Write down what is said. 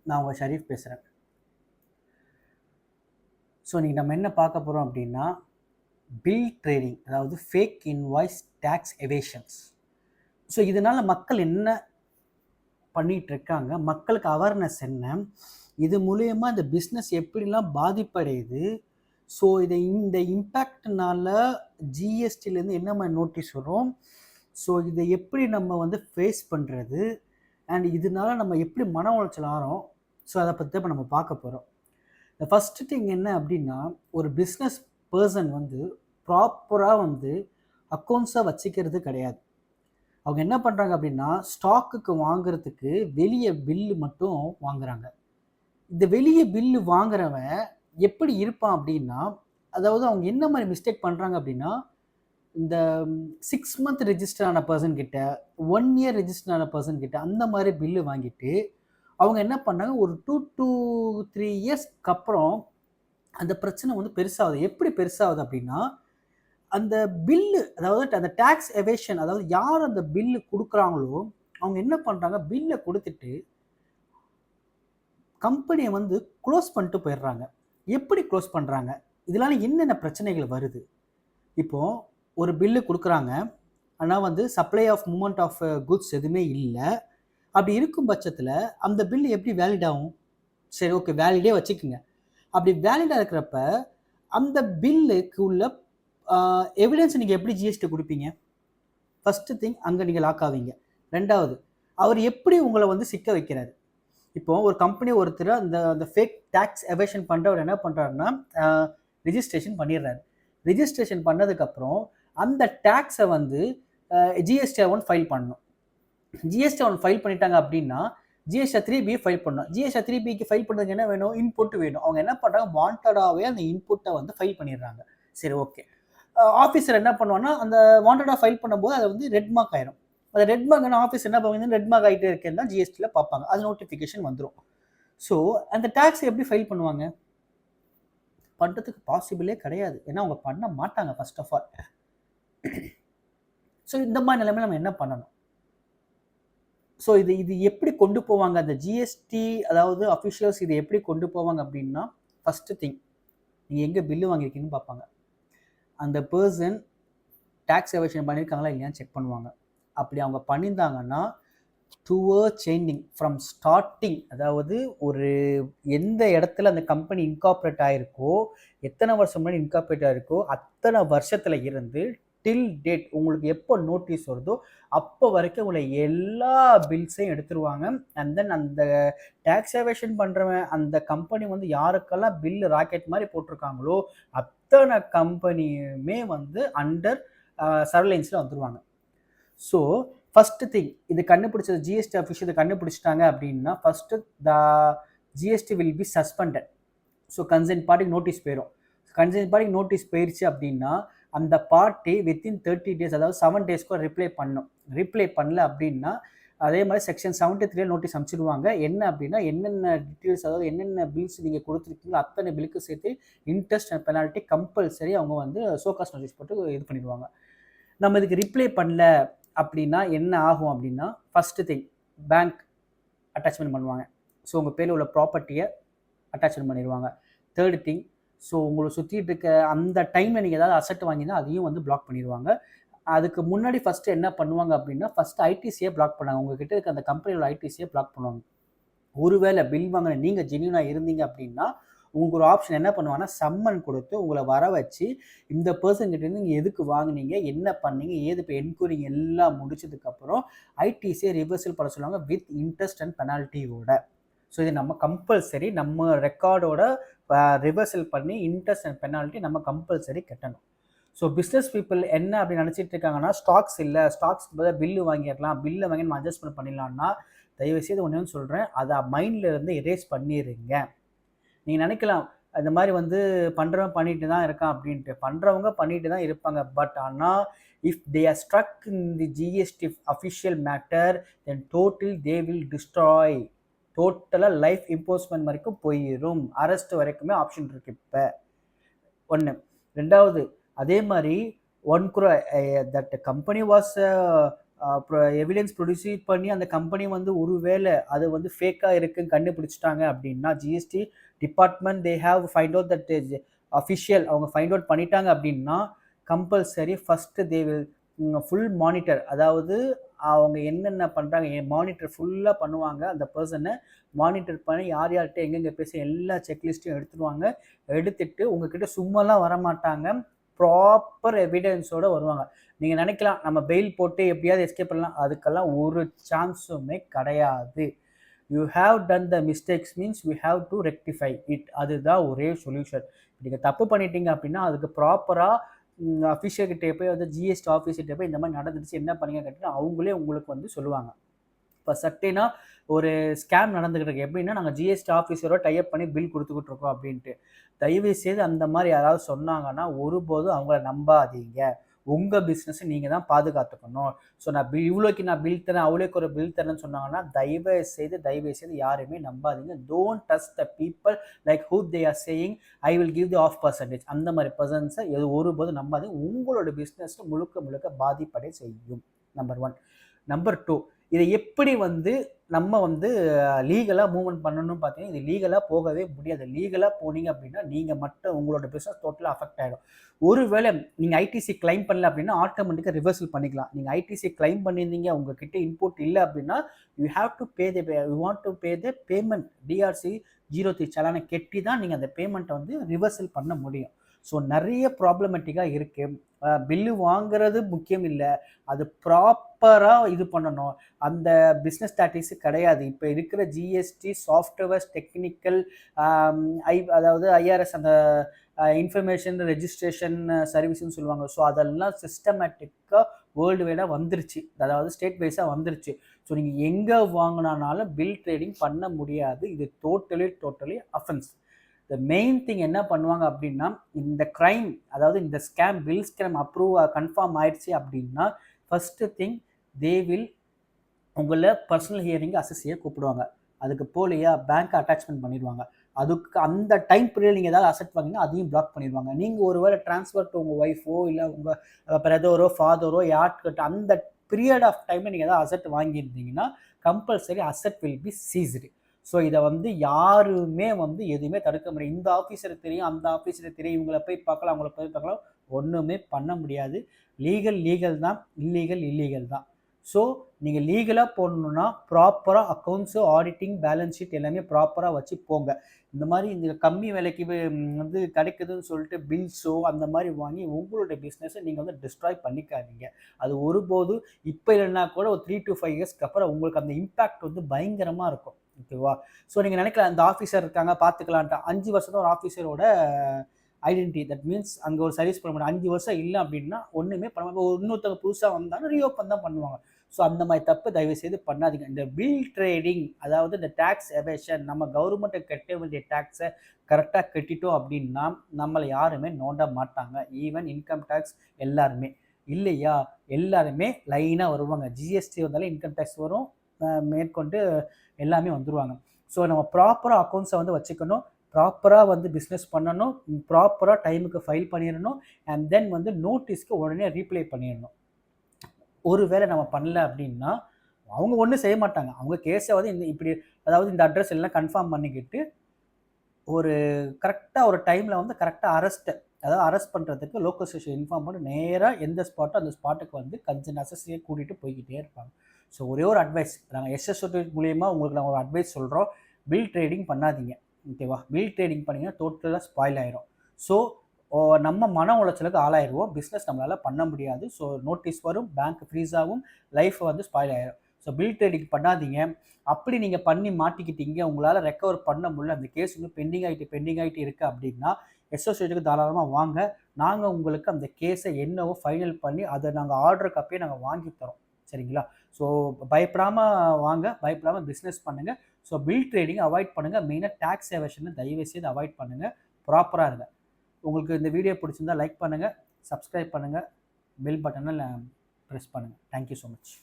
நான் உங்கள் ஷரீஃப் பேசுகிறேன். ஸோ இன்றைக்கி நம்ம என்ன பார்க்க போகிறோம் அப்படின்னா, பில் ட்ரேடிங், அதாவது ஃபேக் இன்வாய்ஸ் டேக்ஸ் எவேஷன்ஸ். ஸோ இதனால் மக்கள் என்ன பண்ணிகிட்ருக்காங்க, மக்களுக்கு அவேர்னஸ் என்ன, இது மூலயமா இந்த பிஸ்னஸ் எப்படிலாம் பாதிப்படையுது, ஸோ இந்த இம்பேக்ட்னால ஜிஎஸ்டிலேருந்து என்ன மாதிரி நோட்டீஸ் வரும், ஸோ இதை எப்படி நம்ம வந்து ஃபேஸ் பண்ணுறது, அண்ட் இதனால நம்ம எப்படி மன உளைச்சல் ஆகிறோம், ஸோ அதை பற்றி இப்போ நம்ம பார்க்க போகிறோம். இந்த ஃபஸ்ட்டு திங் என்ன அப்படின்னா, ஒரு பிஸ்னஸ் பர்சன் வந்து ப்ராப்பராக வந்து அக்கௌண்ட்ஸாக வச்சுக்கிறது கிடையாது. அவங்க என்ன பண்ணுறாங்க அப்படின்னா, ஸ்டாக்குக்கு வாங்குறதுக்கு வெளியே பில்லு மட்டும் வாங்குறாங்க. இந்த வெளியே பில்லு வாங்குறவன் எப்படி இருப்பான் அப்படின்னா, அதாவது அவங்க என்ன மாதிரி மிஸ்டேக் பண்ணுறாங்க அப்படின்னா, இந்த 6 மந்த் ரெஜிஸ்டர் ஆன பர்சன் கிட்ட, 1 இயர் ரெஜிஸ்டர் ஆன பர்சன் கிட்ட அந்த மாதிரி பில்லு வாங்கிட்டு அவங்க என்ன பண்ணாங்க, ஒரு 2 to 3 இயர்ஸ்க்கு அப்புறம் அந்த பிரச்சனை வந்து பெருசாகுது. எப்படி பெருசாகுது அப்படின்னா, அந்த பில்லு, அதாவது அந்த டேக்ஸ் எவேஷன், அதாவது யார் அந்த பில்லு கொடுக்குறாங்களோ அவங்க என்ன பண்ணுறாங்க, பில்லை கொடுத்துட்டு கம்பெனியை வந்து க்ளோஸ் பண்ணிட்டு போயிடுறாங்க. எப்படி க்ளோஸ் பண்ணுறாங்க, இதனால என்னென்ன பிரச்சனைகள் வருது? இப்போது ஒரு பில்லு கொடுக்குறாங்க, ஆனால் வந்து supply of movement of goods எதுவுமே இல்லை. அப்படி இருக்கும் பட்சத்தில் அந்த பில்லு எப்படி வேலிட் ஆகும்? சரி, ஓகே, வேலிடே வச்சுக்கோங்க. அப்படி வேலிடாக இருக்கிறப்ப அந்த பில்லுக்கு உள்ள எவிடன்ஸ் நீங்கள் எப்படி ஜிஎஸ்டி கொடுப்பீங்க? ஃபஸ்ட்டு திங், அங்கே நீங்கள் லாக் ஆவீங்க. ரெண்டாவது, அவர் எப்படி உங்களை வந்து சிக்க வைக்கிறாரு? இப்போது ஒரு கம்பெனி ஒருத்தர் அந்த ஃபேக் டேக்ஸ் எவேஷன் பண்ணுறவர் என்ன பண்ணுறாருன்னா, ரிஜிஸ்ட்ரேஷன் பண்ணிடுறாரு. ரிஜிஸ்ட்ரேஷன் பண்ணதுக்கப்புறம் அந்த டேக்ஸை வந்து ஜிஎஸ்டி 1 ஃபைல் பண்ணணும். ஜிஎஸ்டி 1 ஃபைல் பண்ணிட்டாங்க அப்படின்னா ஜிஎஸ்டி 3B ஃபைல் பண்ணணும். ஜிஎஸ்டி 3Bக்கு ஃபைல் பண்ணுறதுக்கு என்ன வேணும்? இன்புட் வேணும். அவங்க என்ன பண்ணுறாங்க, வாண்டடாகவே அந்த இன்புட்டை வந்து ஃபைல் பண்ணிடுறாங்க. சரி, ஓகே. ஆஃபீஸர் என்ன பண்ணுவான்னா, அந்த வாண்டடாக ஃபைல் பண்ணும்போது அதை வந்து ரெட் மார்க் ஆயிரும். அந்த ரெட் மார்க் ஆஃபீஸ் என்ன பண்ணுவாங்க, ரெட் மார்க் ஆகிட்டே இருக்கேன்னு தான் ஜிஎஸ்டியில் பார்ப்பாங்க. அது நோட்டிஃபிகேஷன் வந்துடும். ஸோ அந்த டேக்ஸ் எப்படி ஃபைல் பண்ணுவாங்க? பண்ணுறதுக்கு பாசிபிளே கிடையாது. ஏன்னா அவங்க பண்ண மாட்டாங்க ஃபர்ஸ்ட் ஆஃப் ஆல். ஸோ இந்த மாதிரி நிலைமையில் நம்ம என்ன பண்ணணும்? ஸோ இது எப்படி கொண்டு போவாங்க அந்த ஜிஎஸ்டி, அதாவது அஃபிஷியல்ஸ் இதை எப்படி கொண்டு போவாங்க அப்படின்னா, ஃபஸ்ட்டு திங், நீங்கள் எங்கே பில்லு வாங்கியிருக்கீங்கன்னு பார்ப்பாங்க. அந்த பர்சன் டேக்ஸ் எவேஷன் பண்ணியிருக்காங்களா இல்லையான்னு செக் பண்ணுவாங்க. அப்படி அவங்க பண்ணியிருந்தாங்கன்னா, டுவர்ட் சேஞ்சிங் ஃப்ரம் ஸ்டார்டிங், அதாவது ஒரு எந்த இடத்துல அந்த கம்பெனி இன்கார்பரேட் ஆகிருக்கோ, எத்தனை வருஷம் முன்னாடி இன்கார்பரேட் ஆகிருக்கோ அத்தனை வருஷத்தில் இருந்து டில் டேட் உங்களுக்கு எப்போ நோட்டீஸ் வருதோ அப்போ வரைக்கும் உங்களை எல்லா பில்ஸையும் எடுத்துருவாங்க. அண்ட் தென் அந்த டேக்ஸ் எவேஷன் பண்ணுறவன் அந்த கம்பெனி வந்து யாருக்கெல்லாம் பில்லு ராக்கெட் மாதிரி போட்டிருக்காங்களோ அத்தனை கம்பெனியுமே வந்து அண்டர் சர்வேலன்ஸில் வந்துடுவாங்க. ஸோ ஃபஸ்ட்டு திங், இது கண்டுபிடிச்சது ஜிஎஸ்டி ஆஃபீஸ் இதை கண்டுபிடிச்சிட்டாங்க அப்படின்னா, first the GST will be suspended. So concern பார்ட்டிக்கு நோட்டீஸ் போயிடும். கன்சர்ன் பார்ட்டிக்கு நோட்டீஸ் போயிடுச்சு அப்படின்னா அந்த பார்ட்டி வித்தின் 30 days, அதாவது 7 daysக்கு ரிப்ளை பண்ணணும். ரிப்ளை பண்ணல அப்படின்னா அதே மாதிரி செக்ஷன் 73 நோட்டீஸ் அனுப்பிச்சிடுவாங்க. என்ன அப்படின்னா, என்னென்ன டீட்டெயில்ஸ், அதாவது என்னென்ன பில்ஸ் நீங்கள் கொடுத்துருக்கீங்களோ அத்தனை பில்லுக்கு சேர்த்து இன்ட்ரெஸ்ட் அண்ட் பெனால்ட்டி கம்பல்சரி அவங்க வந்து ஷோகாஸ் நோட்டீஸ் போட்டு இது பண்ணிடுவாங்க. நம்ம இதுக்கு ரிப்ளை பண்ணல அப்படின்னா என்ன ஆகும் அப்படின்னா, ஃபஸ்ட்டு திங், பேங்க் அட்டாச்மெண்ட் பண்ணுவாங்க. ஸோ உங்கள் பேரில் உள்ள ப்ராப்பர்ட்டியை அட்டாச்மெண்ட் பண்ணிடுவாங்க. தேர்டு திங், ஸோ உங்களை சுற்றிட்டு இருக்க அந்த டைமில் நீங்கள் ஏதாவது அசெட் வாங்கினா அதையும் வந்து பிளாக் பண்ணிடுவாங்க. அதுக்கு முன்னாடி ஃபஸ்ட்டு என்ன பண்ணுவாங்க அப்படின்னா, ஃபஸ்ட்டு ஐடிசியை பிளாக் பண்ணாங்க. உங்ககிட்ட இருக்க அந்த கம்பெனியோட ஐடிசியை பிளாக் பண்ணுவாங்க. ஒருவேளை பில் வாங்கின நீங்கள் ஜென்யூனாக இருந்தீங்க அப்படின்னா உங்களுக்கு ஒரு ஆப்ஷன் என்ன பண்ணுவாங்கன்னா, சம்மன் கொடுத்து உங்களை வர வச்சு இந்த பர்சன்கிட்டேருந்து நீங்கள் எதுக்கு வாங்கினீங்க, என்ன பண்ணீங்க, ஏது இப்போ என்கொயரி எல்லாம் முடிச்சதுக்கப்புறம் ஐடிசியை ரிவர்சல் பண்ண சொல்லுவாங்க வித் இன்ட்ரெஸ்ட் அண்ட் பெனால்ட்டியோட. ஸோ இது நம்ம கம்பல்சரி நம்ம ரெக்கார்டோட ரிவர்சல் பண்ணி இன்ட்ரெஸ்ட் அண்ட் பெனால்ட்டி நம்ம கம்பல்சரி கட்டணும். ஸோ பிஸ்னஸ் பீப்புள் என்ன அப்படின்னு நினச்சிட்டு இருக்காங்கன்னா, ஸ்டாக்ஸ் இல்லை, ஸ்டாக்ஸ்க்கு பதிலாக பில்லு வாங்கிடலாம், பில்லை வாங்கி நம்ம அட்ஜஸ்ட்மெண்ட் பண்ணிடலாம்னா, தயவுசெய்து ஒன்று சொல்கிறேன், அதை மைண்டில் இருந்து எரேஸ் பண்ணிடுங்க. நீங்கள் நினைக்கலாம் இந்த மாதிரி வந்து பண்ணுறவன் பண்ணிட்டு தான் இருக்கான் அப்படின்ட்டு. பண்ணுறவங்க பண்ணிட்டு தான் இருப்பாங்க. பட் ஆனால் if they are struck in the GST official matter then total they will destroy. டோட்டலாக லைஃப் இம்போஸ்மெண்ட் வரைக்கும் போயிடும், அரெஸ்ட் வரைக்குமே ஆப்ஷன் இருக்குது. இப்போ ஒன்று. ரெண்டாவது, அதே மாதிரி 1 crore that company was evidence produce பண்ணி அந்த கம்பெனி வந்து ஒருவேளை அது வந்து ஃபேக்காக இருக்குன்னு கண்டுபிடிச்சிட்டாங்க அப்படின்னா GST department they have find out that official அவங்க ஃபைண்ட் அவுட் பண்ணிட்டாங்க அப்படின்னா compulsory first they will full monitor, அதாவது அவங்க என்னென்ன பண்ணுறாங்க மானிட்டர் ஃபுல்லாக பண்ணுவாங்க. அந்த பர்சனை மானிட்டர் பண்ணி யார் யார்கிட்ட எங்கெங்கே பேச எல்லா செக்லிஸ்ட்டையும் எடுத்துடுவாங்க. எடுத்துட்டு உங்ககிட்ட சும்மாலாம் வரமாட்டாங்க, ப்ராப்பர் எவிடன்ஸோடு வருவாங்க. நீங்கள் நினைக்கலாம் நம்ம பெயில் போட்டு எப்படியாவது எஸ்கேப் பண்ணலாம், அதுக்கெல்லாம் ஒரு சான்ஸுமே கிடையாது. You have done the mistakes means you have to rectify it. அதுதான் ஒரே சொல்யூஷன். நீங்கள் தப்பு பண்ணிட்டீங்க அப்படின்னா அதுக்கு ப்ராப்பராக அஃபிஷியல்கிட்ட போய் வந்து ஜிஎஸ்டி ஆஃபீஸர்கிட்ட போய் இந்த மாதிரி நடந்துச்சு என்ன பண்ணீங்க கேட்டிங்கன்னா அவங்களே உங்களுக்கு வந்து சொல்லுவாங்க. இப்போ சட்டேனா ஒரு ஸ்கேம் நடந்துகிட்டு இருக்கு, எப்படின்னா நாங்கள் ஜிஎஸ்டி ஆஃபீஸரோட டைப் பண்ணி பில் கொடுத்துக்கிட்டு இருக்கோம் அப்படின்ட்டு. தயவு செய்து அந்த மாதிரி யாராவது சொன்னாங்கன்னா ஒருபோதும் அவங்கள நம்பாதீங்க. உங்கள் பிஸ்னஸை நீங்கள் தான் பாதுகாத்துக்கணும். ஸோ நான் இவ்வளோக்கு நான் பில் தரேன் அவ்வளோக்கு ஒரு பில் தரேன்னு சொன்னாங்கன்னா தயவு செய்து யாருமே நம்பாதீங்க. Don't trust the people like who they are saying I will give the of percentage. அந்த மாதிரி பர்சன்ஸை ஒருபோதும் நம்பாதீங்க. உங்களோட பிஸ்னஸ் முழுக்க பாதிப்படை செய்யும். நம்பர் 1. நம்பர் 2, இதை எப்படி வந்து நம்ம வந்து லீகலாக மூவ்மெண்ட் பண்ணணும்னு பார்த்தீங்கன்னா இது லீகலாக போகவே முடியாது. லீகலாக போனீங்க அப்படின்னா நீங்கள் மட்டும் உங்களோட பிஸ்னஸ் டோட்டலாக அஃபெக்ட் ஆகிடும். ஒருவேளை நீங்கள் ஐடிசி கிளைம் பண்ணல அப்படின்னா ஆட்டோமேட்டிக்காக ரிவர்சல் பண்ணிக்கலாம். நீங்கள் ஐடிசி கிளைம் பண்ணியிருந்தீங்க உங்ககிட்ட இன்புட் இல்லை அப்படின்னா you have to pay the you want to pay the payment. TRC 03 சலானை கெட்டி தான் நீங்கள் அந்த பேமெண்ட்டை வந்து ரிவர்சல் பண்ண முடியும். ஸோ நிறைய ப்ராப்ளமேட்டிக்காக இருக்குது. பில்லு வாங்குறது முக்கியம் இல்லை, அது ப்ராப்பராக இது பண்ணணும். அந்த பிஸ்னஸ் ஸ்டாட்டிக்ஸு கிடையாது. இப்போ இருக்கிற ஜிஎஸ்டி சாஃப்ட்வேர்ஸ் டெக்னிக்கல் அதாவது ஐஆர்எஸ் அந்த இன்ஃபர்மேஷன் ரெஜிஸ்ட்ரேஷன் சர்வீஸ்ன்னு சொல்லுவாங்க. ஸோ அதெல்லாம் சிஸ்டமேட்டிக்காக வேர்ல்டு வைடாக வந்துருச்சு, அதாவது ஸ்டேட் வைஸாக வந்துருச்சு. ஸோ நீங்கள் எங்கே வாங்கினாலும் பில் ட்ரேடிங் பண்ண முடியாது. இது totally offence. The main thing என்ன பண்ணுவாங்க அப்படின்னா இந்த க்ரைம், அதாவது இந்த ஸ்கேம் பில் ஸ்கேம் கன்ஃபார்ம் ஆயிடுச்சு அப்படின்னா ஃபஸ்ட்டு திங் தே வில் உங்களை பர்சனல் ஹியரிங் அசஸ் செய்ய கூப்பிடுவாங்க. அதுக்கு போலியா பேங்க் அட்டாச்மெண்ட் பண்ணிடுவாங்க. அதுக்கு அந்த டைம் பீரியட் நீங்கள் ஏதாவது அசெட் வாங்கினா அதையும் பிளாக் பண்ணிடுவாங்க. நீங்கள் ஒருவேளை ட்ரான்ஸ்ஃபர் டு உங்கள் ஒய்ஃபோ இல்லை உங்கள் பிரதரோ ஃபாதரோ யார்கிட்ட அந்த பீரியட் ஆஃப் டைமில் நீங்கள் ஏதாவது அசெட் வாங்கியிருந்தீங்கன்னா compulsory asset will be seized. So இதை வந்து யாருமே வந்து எதுவுமே தடுக்க முடியாது. இந்த ஆஃபீஸருக்கு தெரியும் அந்த ஆஃபீஸருக்கு தெரியும், இவங்களை போய் பார்க்கலாம் அவங்கள போய் பார்க்கலாம், ஒன்றுமே பண்ண முடியாது. லீகல் தான், இல்லீகல் தான். ஸோ நீங்கள் லீகலாக போடணுன்னா ப்ராப்பராக அக்கௌண்ட்ஸு ஆடிட்டிங் பேலன்ஸ் ஷீட் எல்லாமே ப்ராப்பராக வச்சு போங்க. இந்த மாதிரி இந்த கம்மி விலைக்கு வந்து கிடைக்குதுன்னு சொல்லிட்டு பில்ஸோ அந்த மாதிரி வாங்கி உங்களுடைய பிஸ்னஸை நீங்கள் வந்து டிஸ்ட்ராய் பண்ணிக்காதீங்க. அது ஒருபோதும் இப்போ இல்லைன்னா கூட ஒரு 3 to 5 இயர்ஸ்க்கு அப்புறம் உங்களுக்கு அந்த இம்பேக்ட் வந்து பயங்கரமாக இருக்கும். ஓகேவா? ஸோ நீங்கள் நினைக்கலாம் அந்த ஆஃபீஸர் இருக்காங்க பார்த்துக்கலான்ட்டு. 5 வருஷம் தான் ஒரு ஆஃபீஸரோட ஐடென்டிட்டி. தட் மீன்ஸ் அங்கே ஒரு சர்வீஸ் பண்ண முடியும். 5 வருஷம் இல்லை அப்படின்னா ஒன்றுமே பண்ண இன்னொருத்தவங்க புதுசாக வந்தாலும் ரீஓப்பன் தான் பண்ணுவாங்க. ஸோ அந்த மாதிரி தப்பு தயவுசெய்து பண்ணாதீங்க. இந்த பில் ட்ரேடிங், அதாவது இந்த டேக்ஸ் எவேஷன், நம்ம கவர்மெண்ட்டை கட்ட வேண்டிய டேக்ஸை கரெக்டாக கட்டிட்டோம் அப்படின்னா நம்மளை யாருமே நோண்ட மாட்டாங்க. ஈவன் இன்கம் டேக்ஸ் எல்லாருமே இல்லையா, எல்லாருமே லைனாக வருவாங்க. ஜிஎஸ்டி வந்தாலும் இன்கம் டேக்ஸ் வரும், மேற்கொண்டு எல்லாமே வந்துடுவாங்க. ஸோ நம்ம ப்ராப்பராக அக்கௌண்ட்ஸை வந்து வச்சுக்கணும், ப்ராப்பராக வந்து பிஸ்னஸ் பண்ணணும், ப்ராப்பராக டைமுக்கு ஃபைல் பண்ணிடணும், அண்ட் தென் வந்து நோட்டீஸ்க்கு உடனே ரீப்ளை பண்ணிடணும். ஒருவேளை நம்ம பண்ணல அப்படின்னா அவங்க ஒன்றும் செய்ய மாட்டாங்க. அவங்க கேஸை வந்து இப்படி அதாவது இந்த அட்ரஸ் எல்லாம் கன்ஃபார்ம் பண்ணிக்கிட்டு ஒரு கரெக்டாக ஒரு டைமில் வந்து கரெக்டாக அரெஸ்ட் பண்ணுறதுக்கு லோக்கல் ஸ்டேஷன் இன்ஃபார்ம் பண்ணி நேராக எந்த ஸ்பாட்டோ அந்த ஸ்பாட்டுக்கு வந்து கன்சர்ன் அசஸியை கூட்டிகிட்டு போய்கிட்டே இருப்பாங்க. ஸோ ஒரே ஒரு அட்வைஸ் நாங்கள் எஸ்எஸ்ஓடி மூலியமா உங்களுக்கு நாங்கள் ஒரு அட்வைஸ் சொல்கிறோம், பில் ட்ரேடிங் பண்ணாதீங்க. ஓகேவா? பில் ட்ரேடிங் பண்ணிங்கன்னா டோட்டலாக ஸ்பாயில் ஆயிரும். ஸோ நம்ம மன உளைச்சலுக்கு ஆளாயிருவோம், பிஸ்னஸ் நம்மளால் பண்ண முடியாது. ஸோ நோட்டீஸ் வரும், பேங்க் ஃப்ரீஸ் ஆகும், லைஃப் வந்து ஸ்பாயில் ஆயிரும். ஸோ பில் ட்ரேடிங் பண்ணாதீங்க. அப்படி நீங்கள் பண்ணி மாட்டிக்கிட்டீங்க, உங்களால் ரெக்கவர் பண்ண முடியல, அந்த கேஸ் வந்து பெண்டிங் ஆகிட்டு இருக்குது அப்படின்னா எஸ்எஸ்ஓடிக்கு தாராளமாக வாங்க. நாங்கள் உங்களுக்கு அந்த கேஸை என்னவோ ஃபைனல் பண்ணி அதை நாங்கள் ஆர்டர் காப்பியை நாங்கள் வாங்கி தரோம். சரிங்களா? ஸோ பயப்படாமல் வாங்க, பயப்படாமல் பிஸ்னஸ் பண்ணுங்கள். ஸோ பில் ட்ரேடிங் அவாய்ட் பண்ணுங்கள். மெயினாக டேக்ஸ் எவேஷனை தயவுசெய்து அவாய்ட் பண்ணுங்கள். ப்ராப்பராக இருங்க. உங்களுக்கு இந்த வீடியோ பிடிச்சிருந்தா லைக் பண்ணுங்கள், சப்ஸ்கிரைப் பண்ணுங்கள், பெல் பட்டனை ப்ரெஸ் பண்ணுங்கள். Thank you so much.